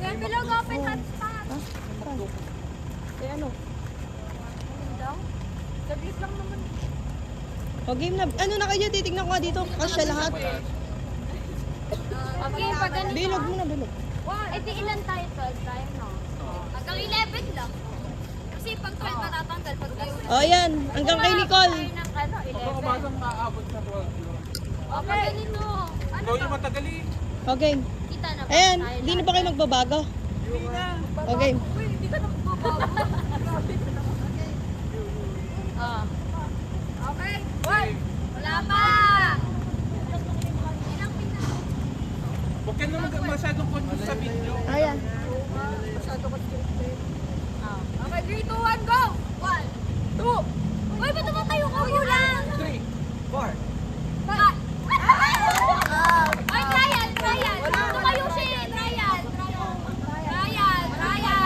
Yan, bilog open hotspot. Eh ano? Saglit lang naman. O game na. Ano na kayo? Titignan ko nga dito. Kasya lahat. Okay, pag ganito. Bilog muna, bilog. Ito ilan tayo? 12 tayo, no? Hanggang 11 lang. Kasi pag 12 matatanggal, pag tayo O yan. Hanggang kay Nicole. tayo ng ano, 11. Kumasang maabot sa 12 yun. Okay, ganito. Ano Ikaw to? yung matagali. Okay. Kita na ba? Ayan. Tayo Di na lahat. ba kayo magbabago? Hindi na. Okay. Uy, hindi ka na magbabago. Ah. Okay. One. Wala pa. Ilang pina? Huwag ka naman masyadong confused sa video. Ayan. Okay, 3, 2, 1, go! 1, 2. Uy, ba't tumatayo ka? Kulang. 3, 4. Ay, trial, trial. Tumayo siya eh, trial. Trial, trial.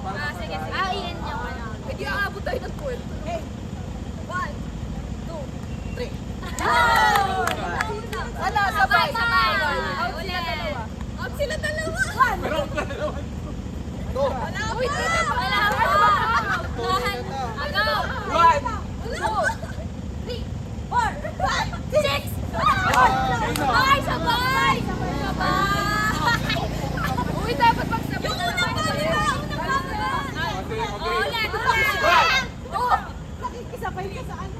Ah, sige, sige. Ah, iyan yung ano. Hindi aabot tayo ng 12. Hey! 1, 2, 3. Wala, sabay. Sabay. Out sila Ulit. dalawa. Out sila dalawa. Pero ang dalawa. Wala, wait, Wala pa. Agaw. 1. 3, 4, 5, 6. Sabay, sabay. Sabay. Uy, dapat magsabay na naman. Ulit, ulit. Nakikisabay ka sa ano?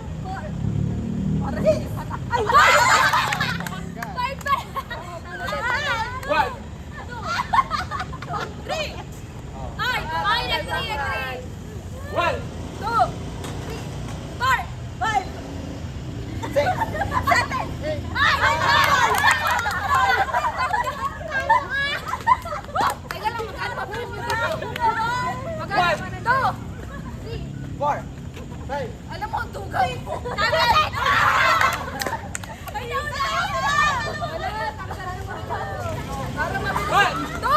Ay, perfect. 1. Ay, agree. 1. 2, 4, 5. 7. Ay, teka lang, magkano pa premyo dito? Magkano pa na 2, 4. 5. Alam mo, ang dugay mo. Sabi ulit! Para mabilis. 1. 2.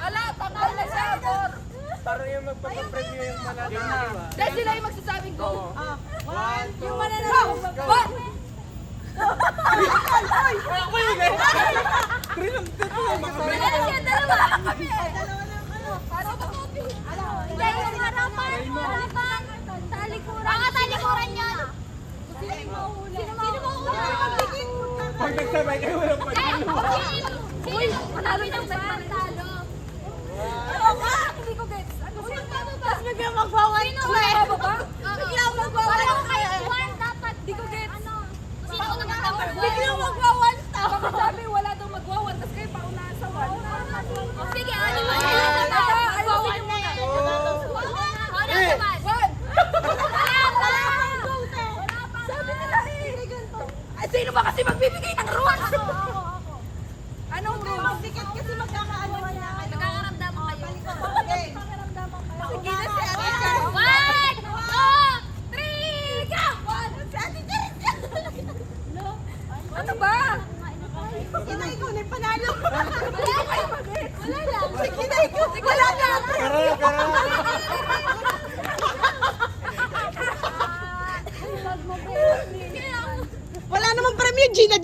Ala, tanggal na siya. 4. Parang yung magpapapremyo yung mananalo. Dahil sila yung magsasabing go. 1, 2, Yung mananalo. go. 1. Ako yun eh. 3 lang dito lang mga Wala na siya, dalawa. Paano ba copy? Hindi, yung harapan. Harapan. Talikuran. Baka talikuran yun. Sino mauna? Pag nagsabay kayo, walang pagkuluwa. Uy, panalo ng talo. Ano ba? Hindi ko gets. Ano ba? Tapos biglang magwawan. Sino Uy, ba? ba? Biglang magwawan. Pareho kayo, one dapat. Hindi ko gets. Ano? Sino una ng number one? Biglang magwawan. Bakit sabi wala daw magwawan? Tapos kayo paunahan sa 1. O, sige, ano ba? Ayusin mo na. Ano naman? 1. Sabi nila eh. Ay, sino ba kasi magbibigay ng rules? Anong rules? Dikit kasi magkakaanoan na kayo. Magkakaramdaman kayo. Okay. Sige na si Ate Charis. 1, 2, 3, go! Si Ate Charis. Ano ba? Sige na, ikaw na yung panalo. Wala lang. Wala lang. Sige na, ikaw. Wala na. Wala namang premyo, Gina.